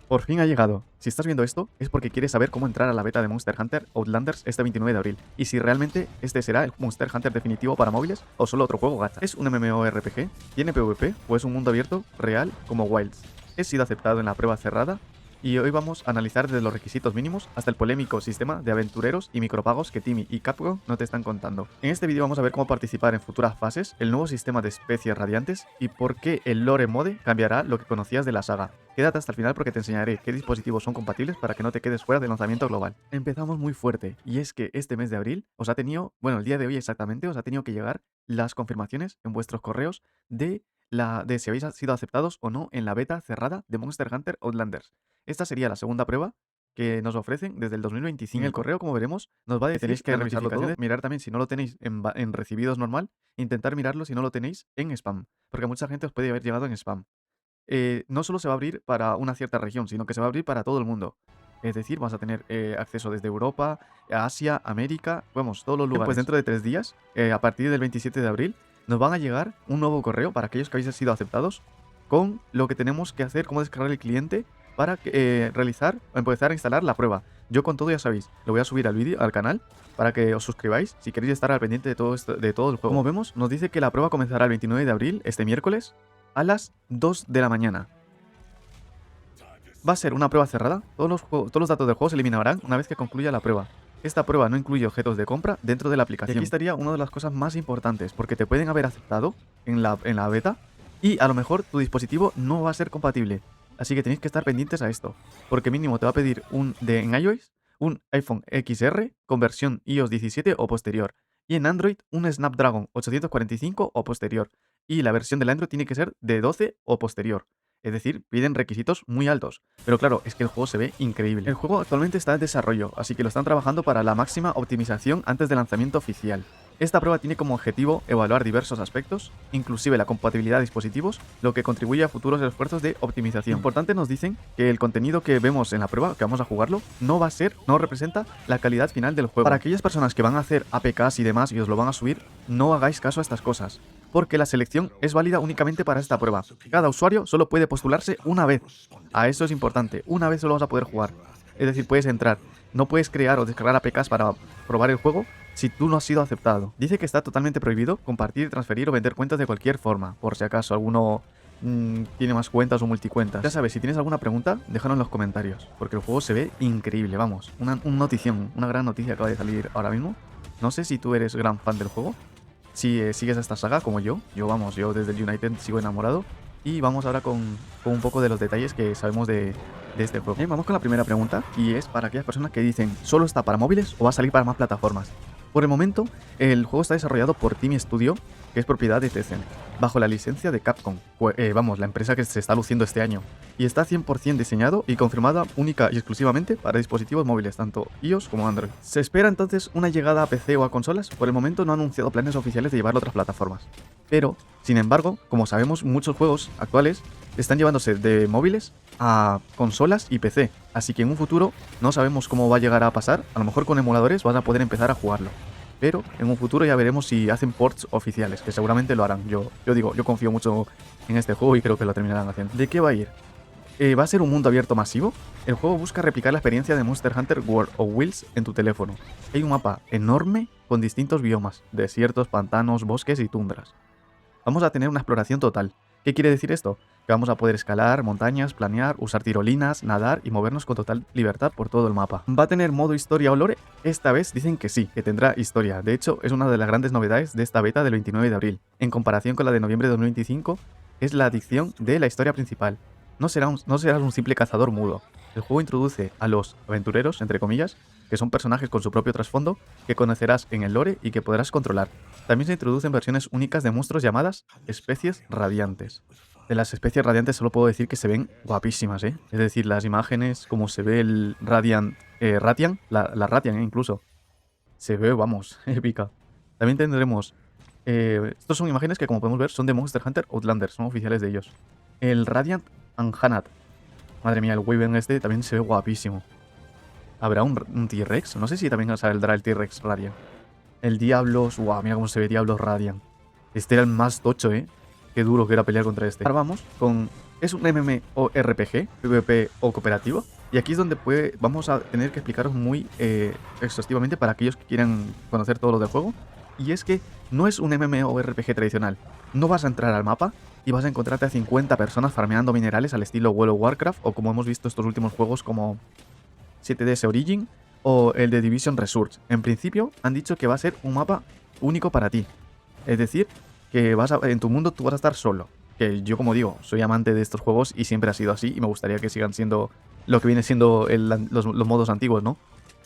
Por fin ha llegado. Si estás viendo esto, es porque quieres saber cómo entrar a la beta de Monster Hunter Outlanders este 29 de abril, y si realmente este será el Monster Hunter definitivo para móviles o solo otro juego gacha. ¿Es un MMORPG? ¿Tiene PvP? ¿O es un mundo abierto real como Wilds? He sido aceptado en la prueba cerrada, y hoy vamos a analizar desde los requisitos mínimos hasta el polémico sistema de aventureros y micropagos que Timmy y Capcom no te están contando. En este vídeo vamos a ver cómo participar en futuras fases, el nuevo sistema de especies radiantes y por qué el lore mode cambiará lo que conocías de la saga. Quédate hasta el final porque te enseñaré qué dispositivos son compatibles para que no te quedes fuera del lanzamiento global. Empezamos muy fuerte, y es que este mes de abril os ha tenido, bueno, el día de hoy exactamente, os ha tenido que llegar las confirmaciones en vuestros correos de si habéis sido aceptados o no en la beta cerrada de Monster Hunter Outlanders. Esta sería la segunda prueba que nos ofrecen desde el 2025. En el correo, como veremos, nos va a decir que tenéis que revisarlo todo, mirar también si no lo tenéis en recibidos normal, intentar mirarlo si no lo tenéis en spam, porque a mucha gente os puede haber llegado en spam. No solo se va a abrir para una cierta región, sino que se va a abrir para todo el mundo. Es decir, vas a tener acceso desde Europa, Asia, América, vamos, todos los lugares. Pues dentro de 3 días, a partir del 27 de abril, nos van a llegar un nuevo correo para aquellos que habéis sido aceptados con lo que tenemos que hacer, cómo descargar el cliente para empezar a instalar la prueba. Yo con todo ya sabéis, lo voy a subir al vídeo, al canal, para que os suscribáis si queréis estar al pendiente de todo el juego. Como vemos, nos dice que la prueba comenzará el 29 de abril, este miércoles, a las 2 de la mañana. Va a ser una prueba cerrada, todos los datos del juego se eliminarán una vez que concluya la prueba. Esta prueba no incluye objetos de compra dentro de la aplicación. Y aquí estaría una de las cosas más importantes, porque te pueden haber aceptado en la beta y a lo mejor tu dispositivo no va a ser compatible. Así que tenéis que estar pendientes a esto, porque mínimo te va a pedir en iOS un iPhone XR con versión iOS 17 o posterior, y en Android un Snapdragon 845 o posterior, y la versión del Android tiene que ser de 12 o posterior. Es decir, piden requisitos muy altos. Pero claro, es que el juego se ve increíble. El juego actualmente está en desarrollo, así que lo están trabajando para la máxima optimización antes del lanzamiento oficial. Esta prueba tiene como objetivo evaluar diversos aspectos, inclusive la compatibilidad de dispositivos, lo que contribuye a futuros esfuerzos de optimización. Importante, nos dicen que el contenido que vemos en la prueba, que vamos a jugarlo, no representa la calidad final del juego. Para aquellas personas que van a hacer APKs y demás y os lo van a subir, no hagáis caso a estas cosas, porque la selección es válida únicamente para esta prueba. Cada usuario solo puede postularse una vez. A eso es importante, una vez solo vas a poder jugar. Es decir, puedes entrar, no puedes crear o descargar APKs para probar el juego si tú no has sido aceptado. Dice que está totalmente prohibido compartir, transferir o vender cuentas de cualquier forma, por si acaso alguno tiene más cuentas o multicuentas. Ya sabes, si tienes alguna pregunta, déjalo en los comentarios, porque el juego se ve increíble, vamos. Una notición, una gran noticia acaba de salir ahora mismo. No sé si tú eres gran fan del juego, si sigues esta saga como yo desde el United sigo enamorado. Y vamos ahora con un poco de los detalles que sabemos de este juego. Vamos con la primera pregunta, y es para aquellas personas que dicen, ¿solo está para móviles o va a salir para más plataformas? Por el momento, el juego está desarrollado por Team Studio, que es propiedad de Tencent, bajo la licencia de Capcom, la empresa que se está luciendo este año, y está 100% diseñado y confirmada única y exclusivamente para dispositivos móviles, tanto iOS como Android. ¿Se espera entonces una llegada a PC o a consolas? Por el momento no ha anunciado planes oficiales de llevarlo a otras plataformas. Pero, sin embargo, como sabemos, muchos juegos actuales están llevándose de móviles a consolas y PC, así que en un futuro no sabemos cómo va a llegar a pasar. A lo mejor con emuladores vas a poder empezar a jugarlo, pero en un futuro ya veremos si hacen ports oficiales, que seguramente lo harán. Yo confío mucho en este juego y creo que lo terminarán haciendo. ¿De qué va a ir? ¿Va a ser un mundo abierto masivo? El juego busca replicar la experiencia de Monster Hunter World o Wilds en tu teléfono. Hay un mapa enorme con distintos biomas, desiertos, pantanos, bosques y tundras. Vamos a tener una exploración total. ¿Qué quiere decir esto? Que vamos a poder escalar montañas, planear, usar tirolinas, nadar y movernos con total libertad por todo el mapa. ¿Va a tener modo historia o lore? Esta vez dicen que sí, que tendrá historia. De hecho, es una de las grandes novedades de esta beta del 29 de abril. En comparación con la de noviembre de 2025, es la adición de la historia principal. No serás un simple cazador mudo. El juego introduce a los aventureros, entre comillas, que son personajes con su propio trasfondo, que conocerás en el lore y que podrás controlar. También se introducen versiones únicas de monstruos llamadas especies radiantes. De las especies radiantes solo puedo decir que se ven guapísimas, ¿eh? Es decir, las imágenes, como se ve el Ratian, la Ratian, incluso. Se ve, vamos, épica. También tendremos... estos son imágenes que, como podemos ver, son de Monster Hunter Outlanders, son oficiales de ellos. El Radiant Anhanat. Madre mía, el Wyvern este también se ve guapísimo. ¿Habrá un T-Rex? No sé si también saldrá el T-Rex Radiant. El Diablos... Guau, mira cómo se ve Diablos Radiant. Este era el más tocho, ¿eh? Qué duro que era pelear contra este. Ahora vamos con Es un MMORPG, PvP o cooperativo. Y aquí es donde vamos a tener que explicaros muy exhaustivamente para aquellos que quieran conocer todo lo del juego. Y es que no es un MMORPG tradicional. No vas a entrar al mapa y vas a encontrarte a 50 personas farmeando minerales al estilo World of Warcraft o como hemos visto estos últimos juegos como 7DS Origin o el de Division Resurge. En principio han dicho que va a ser un mapa único para ti. Es decir, que en tu mundo tú vas a estar solo. Que yo, como digo, soy amante de estos juegos y siempre ha sido así y me gustaría que sigan siendo lo que viene siendo los modos antiguos, ¿no?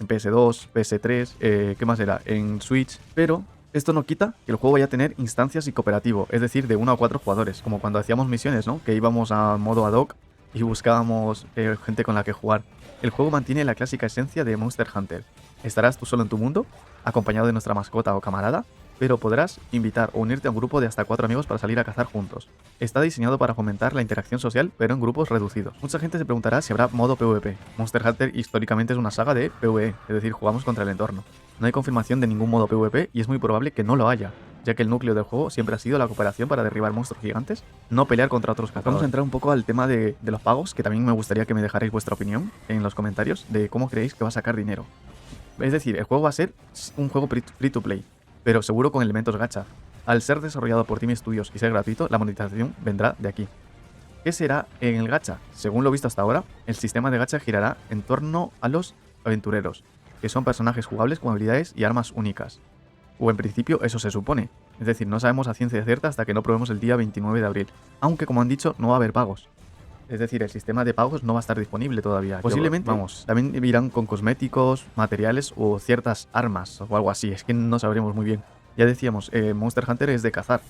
En PS2, PS3, ¿qué más era? En Switch. Pero esto no quita que el juego vaya a tener instancias y cooperativo, es decir, de 1 a 4 jugadores, como cuando hacíamos misiones, ¿no? Que íbamos a modo ad hoc y buscábamos gente con la que jugar. El juego mantiene la clásica esencia de Monster Hunter. Estarás tú solo en tu mundo, acompañado de nuestra mascota o camarada, pero podrás invitar o unirte a un grupo de hasta 4 amigos para salir a cazar juntos. Está diseñado para fomentar la interacción social, pero en grupos reducidos. Mucha gente se preguntará si habrá modo PvP. Monster Hunter históricamente es una saga de PvE, es decir, jugamos contra el entorno. No hay confirmación de ningún modo PvP y es muy probable que no lo haya, ya que el núcleo del juego siempre ha sido la cooperación para derribar monstruos gigantes, no pelear contra otros cazadores. Vamos a entrar un poco al tema de los pagos, que también me gustaría que me dejarais vuestra opinión en los comentarios de cómo creéis que va a sacar dinero. Es decir, el juego va a ser un juego free to play, pero seguro con elementos gacha. Al ser desarrollado por Team Studios y ser gratuito, la monetización vendrá de aquí. ¿Qué será en el gacha? Según lo visto hasta ahora, el sistema de gacha girará en torno a los aventureros, que son personajes jugables con habilidades y armas únicas. O en principio eso se supone. Es decir, no sabemos a ciencia cierta hasta que no probemos el día 29 de abril. Aunque como han dicho, no va a haber pagos. Es decir, el sistema de pagos no va a estar disponible todavía. Posiblemente, vamos, también irán con cosméticos, materiales o ciertas armas o algo así. Es que no sabremos muy bien. Ya decíamos, Monster Hunter es de cazar.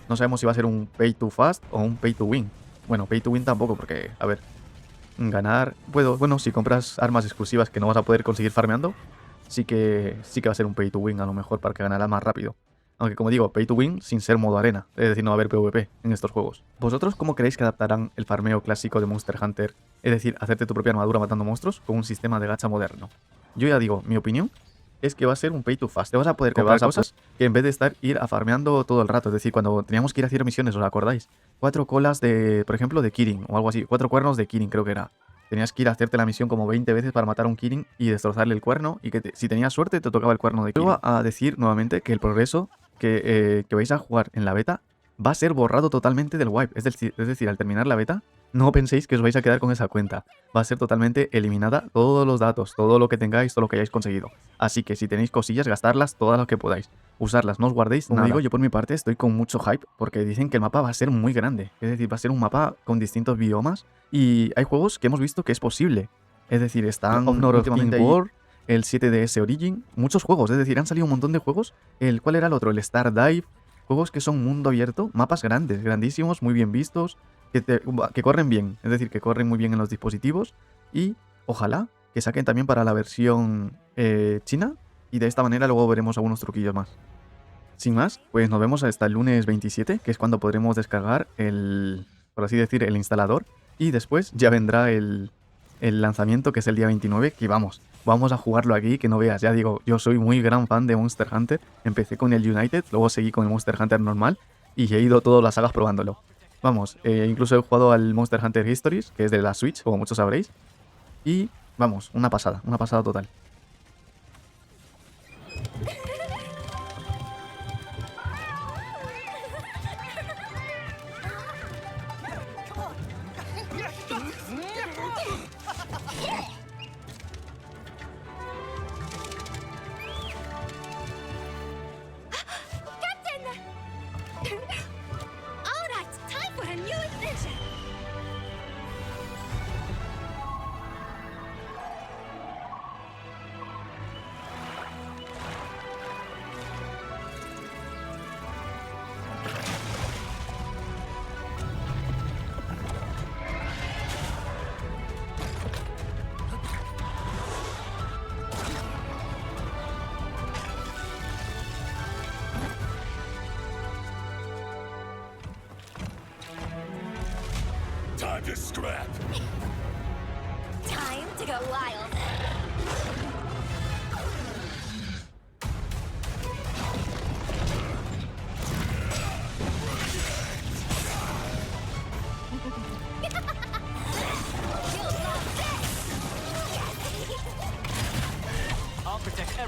No sabemos si va a ser un pay to fast o un pay to win. Bueno, pay to win tampoco porque, a ver, ganar... Bueno, si compras armas exclusivas que no vas a poder conseguir farmeando, sí que va a ser un pay to win a lo mejor para que ganará más rápido. Aunque como digo, pay to win sin ser modo arena, es decir, no va a haber PvP en estos juegos. ¿Vosotros cómo creéis que adaptarán el farmeo clásico de Monster Hunter? Es decir, hacerte tu propia armadura matando monstruos con un sistema de gacha moderno. Yo ya digo, mi opinión es que va a ser un pay to fast. Te vas a poder comprar cosas que en vez de ir a farmeando todo el rato. Es decir, cuando teníamos que ir a hacer misiones, ¿os acordáis? 4 colas de, por ejemplo, de Kirin o algo así. 4 cuernos de Kirin creo que era. Tenías que ir a hacerte la misión como 20 veces para matar a un Kirin y destrozarle el cuerno y que si tenías suerte te tocaba el cuerno de Kirin. Voy a decir nuevamente que el progreso que vais a jugar en la beta va a ser borrado totalmente del wipe. Es decir, al terminar la beta, no penséis que os vais a quedar con esa cuenta. Va a ser totalmente eliminada todos los datos, todo lo que tengáis, todo lo que hayáis conseguido. Así que si tenéis cosillas, gastarlas todas las que podáis. Usarlas, no os guardéis nada. Como digo, yo por mi parte estoy con mucho hype porque dicen que el mapa va a ser muy grande. Es decir, va a ser un mapa con distintos biomas y hay juegos que hemos visto que es posible. Es decir, están últimamente War, el 7DS Origin, muchos juegos, es decir, han salido un montón de juegos. ¿Cuál era el otro? El Stardive, juegos que son mundo abierto, mapas grandes, grandísimos, muy bien vistos, que corren bien, es decir, que corren muy bien en los dispositivos y ojalá que saquen también para la versión china y de esta manera luego veremos algunos truquillos más. Sin más, pues nos vemos hasta el lunes 27, que es cuando podremos descargar por así decir, el instalador y después ya vendrá el lanzamiento, que es el día 29, que vamos a jugarlo aquí, que no veas. Ya digo, yo soy muy gran fan de Monster Hunter. Empecé con el United, luego seguí con el Monster Hunter normal y he ido todas las sagas probándolo. Vamos, incluso he jugado al Monster Hunter Histories, que es de la Switch, como muchos sabréis. Y vamos, una pasada total. Time to scrap. Time to go wild.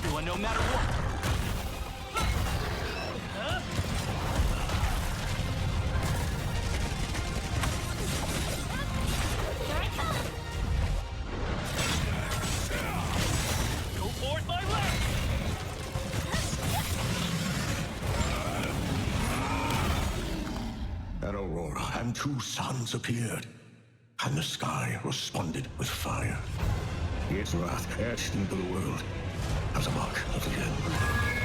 everyone no matter what. Go forth my left! An aurora and two suns appeared, and the sky responded with fire. Its wrath etched into the world as a mark of the end.